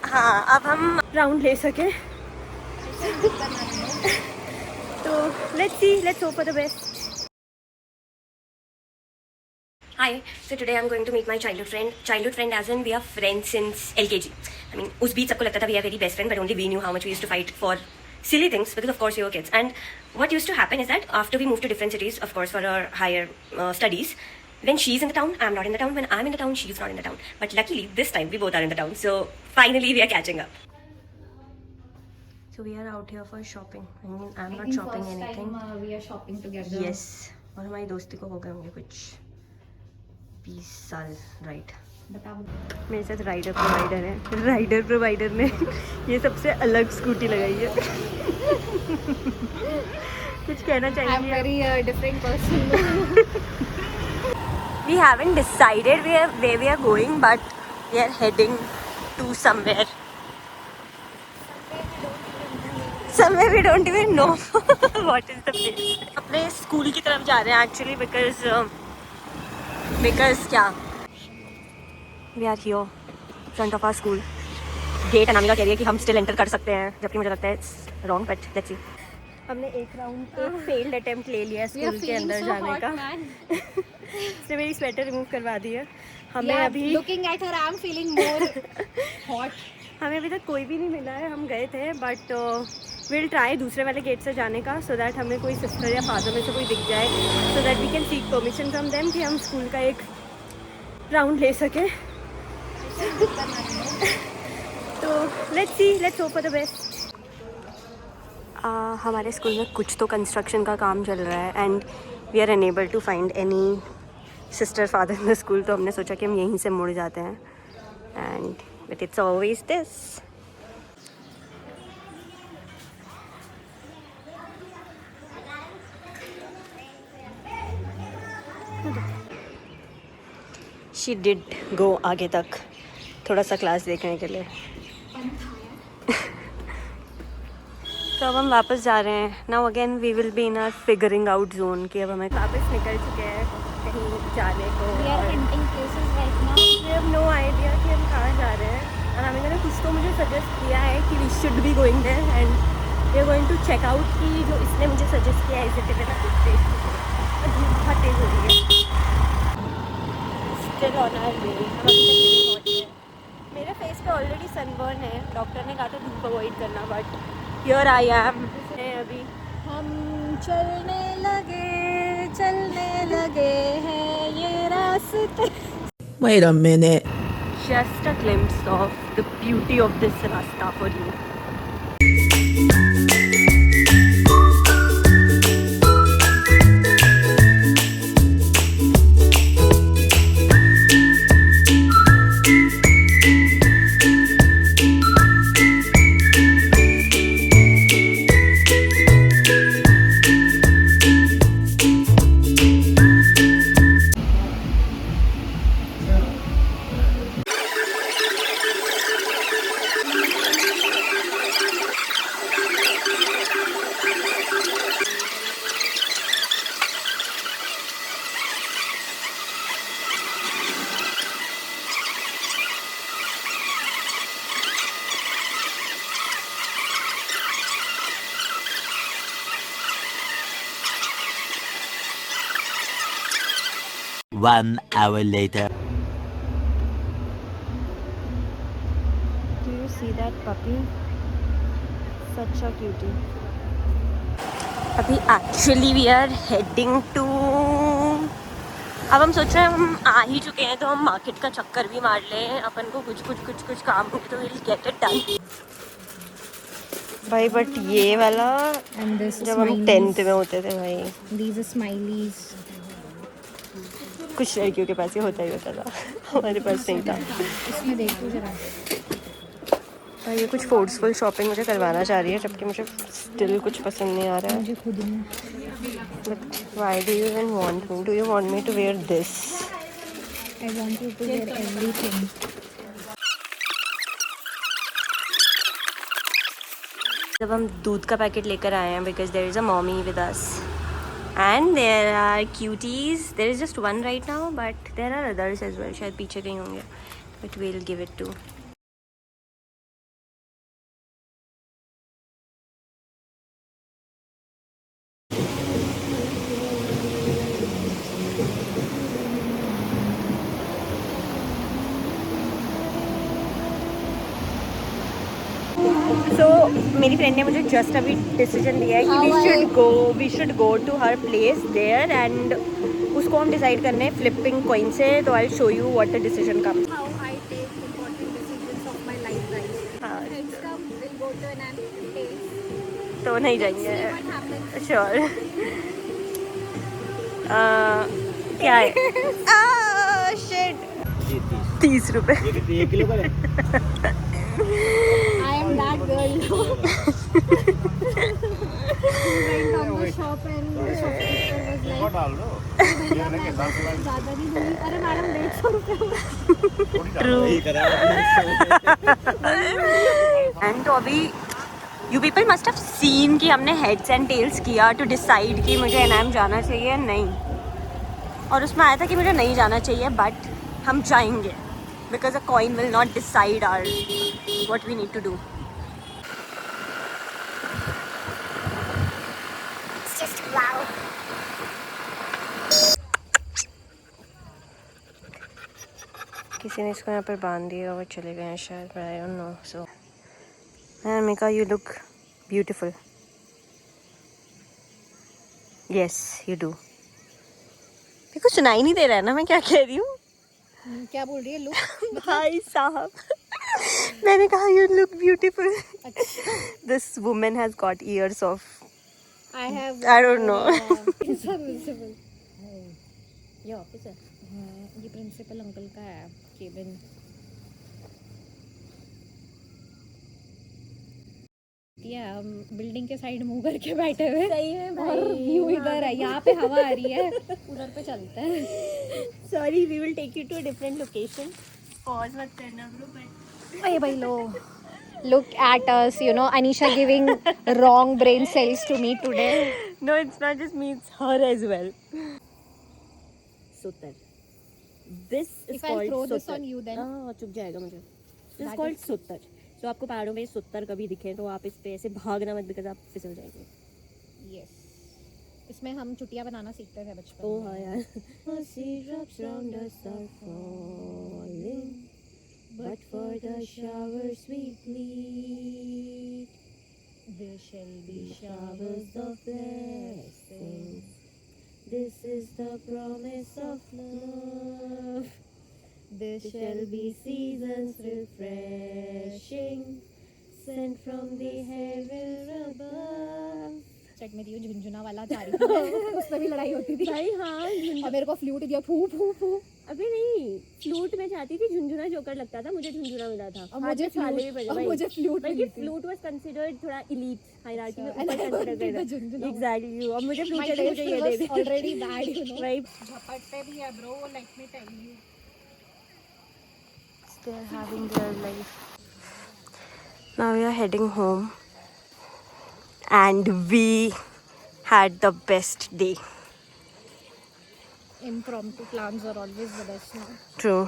हाँ, अब हम राउंड ले सके तो let's hope for the best. Hi, so today I'm going to meet my childhood friend. Childhood friend as in we are friends since LKG. I mean, उस बीच सबको लगता था we are very best friend, but only we knew how much we used to fight for silly things because of course we were kids. And what used to happen is that after we moved to different cities, of course for our higher studies, when she's in the town, I'm not in the town. When I'm in the town, she's not in the town. But luckily this time we both are in the town. So finally we are catching up. So we are out here for shopping. I mean, I'm not shopping anything. We are shopping together. Yes. और हमारी दोस्ती को हो गए होंगे कुछ 20 साल, right. मेरे साथ राइडर प्रोवाइडर है। राइडर प्रोवाइडर ने ये सबसे अलग स्कूटी लगाई है। कुछ कहना चाहिए? I'm very different person. We haven't decided where we are going, but we are heading to somewhere. Somewhere we don't even know what is the place. अपने स्कूल की तरफ जा रहे हैं actually because क्या? We are here, front of our school. Gate Anamika कह रही है कि हम still enter कर सकते हैं, जबकि मुझे लगता है it's wrong, but let's see. हमने एक failed attempt ले लिया स्कूल के अंदर जाने का। इसने मेरी स्वेटर रिमूव करवा दी है। हमें अभी looking at her, I'm feeling more hot. हमें अभी तक कोई भी नहीं मिला है। हम गए थे बट विल ट्राई दूसरे वाले गेट से जाने का, सो दैट हमें कोई सिस्टर या फादर में से कोई दिख जाए, so that we can seek permission from them कि हम स्कूल का एक राउंड ले सकें। तो let's hope for the best. हमारे स्कूल में कुछ तो कंस्ट्रक्शन का काम चल रहा है and we are unable to find any sister father in the school, तो हमने सोचा कि हम यहीं से मुड़ जाते हैं and but it's always this. She did go आगे तक थोड़ा सा क्लास देखने के लिए। तो अब हम वापस जा रहे हैं। Now again we will be in our figuring out zone कि अब हमें वापस निकल चुके हैं कहीं जाने को। We are hinting places right now. We have no idea कि हम कहाँ जा रहे हैं और हमें कुछ तो मुझे सजेस्ट किया है कि we should be going there and we are going to check out कि जो इसने मुझे सजेस्ट किया है इसे कितना कुछ टेस्ट और धूप बहुत तेज़ हो रही है। Still on our way. हम अभी तक नहीं पहुँचे। मेरे फेस पे ऑलरेडी सनबर्न है, डॉक्टर ने कहा था धूप अवॉइड करना, बट हियर आई एम। अभी हम चलने लगे हैं ये रास्ते। Wait a minute. just a glimpse of the beauty of this rasta for you. One hour later. Do you see that puppy? Such a cutie. अभी actually we are heading to, अब हम सोच रहे हैं हम आ ही चुके हैं तो हम मार्केट का चक्कर भी मार लें। अपन को कुछ काम हो तो विल गेट इट डन भाई। बट ये वाला जब हम 10th में होते थे भाई, These are smileys. कुछ लड़कियों के पास ये होता ही होता था, हमारे पास नहीं था। इसमें देखो जरा। भाई ये कुछ फोर्सफुल शॉपिंग मुझे करवाना चाह रही है, जबकि मुझे स्टिल कुछ पसंद नहीं आ रहा है। मुझे खुद नहीं। But why do you even want me? Do you want me to wear this? I want you to wear everything. जब हम दूध का पैकेट लेकर आए हैं because there is a mommy with us and there are cuties. There is just one right now but there are others as well, शायद पीछे कहीं होंगे, but we will give it to मेरी फ्रेंड ने मुझे जस्ट अभी decision दिया है कि we should go to her place there and उसको हम डिसाइड करने हैं फ्लिपिंग कॉइन से. तो I show you what the decision comes. How I take important decisions of my life, guys. हाँ. Next come, we'll go to an place. तो नहीं See जाएंगे. what happens. श्योर. क्या है? शिट. 30 रुपए. एक किलो का है. I am that girl. We went on the shop and the shopkeeper was like, डाल दो. भैया मैं ज़्यादा नहीं दूँगी. अरे मैडम 150 रुपये. True. एंड तो अभी you people must have seen कि हमने हेड्स एंड टेल्स किया टू डिसाइड कि मुझे एनएम जाना चाहिए या नहीं. और उसमें आया था कि मुझे नहीं जाना चाहिए बट हम जाएंगे because a coin will not decide or what we need to do. किसी ने इसको यहाँ पर बांध दिया वो चले गए हैं शायद. But I don't know. So Anamika, you look beautiful. Yes, you do. मेरे को सुनाई नहीं दे रहा है ना मैं क्या कह रही हूँ. क्या बोल रही है लुक? भाई साहब मैंने कहा you look beautiful. अच्छा. This woman has got years of I have. I don't know. Principal. ये ऑफिस है. ये प्रिंसिपल अंकल का है केबिन. हम बिल्डिंग के साइड मुंह करके बैठे हुए. सही है भाई. और व्यू इधर है. यहाँ पे हवा आ रही है. उधर पे चलते हैं. Sorry, we will take you to a different location. Pause मत करना bro. But अरे भाई लो. Look at us, you know, Anisha giving wrong brain cells to me today. no, it's not just me, it's her as well. Sutar. This is If called I throw this Sutar. on you, then हाँ चुप जाएगा मुझे. This is That called is- Sutar. तो आपको पहाड़ों में सुत्तर कभी दिखे तो आप इस पे ऐसे भागना मत बिकॉज आप फिसल जाएंगे. yes. इसमें हम चुटिया बनाना सीखते थे बचपन Oh में. हाँ यार. Syrups round us are falling, but for the showers we plead. There shall be Showers of blessings. This is the promise of love. There Shall be seasons refreshing, sent from the heaven above. चेक में दियो झुनझुना वाला जा रही थी. उसमें भी लड़ाई होती थी. भाई हाँ और मेरे को फ्लूट दिया. फू फू फू. अबे नहीं फ्लूट में चाहती थी. झुंझुना जोकर लगता था. मुझे झुंझुना मिला था. और मुझे फ्लूट बल्कि फ्लूट वाज कंसीडर्ड थोड़ा इलीट हायरार्की में ऊपर कंसीडर The करता. झुनझुना. एग्जैक्टली. और मुझे फ्लूट My चाहिए मुझे ये दे taste they. was already bad, you know. भाई झपटते भी है bro, let me tell you. they're having their life. Now we are heading home and we had the best day. Impromptu plans are always the best now. True.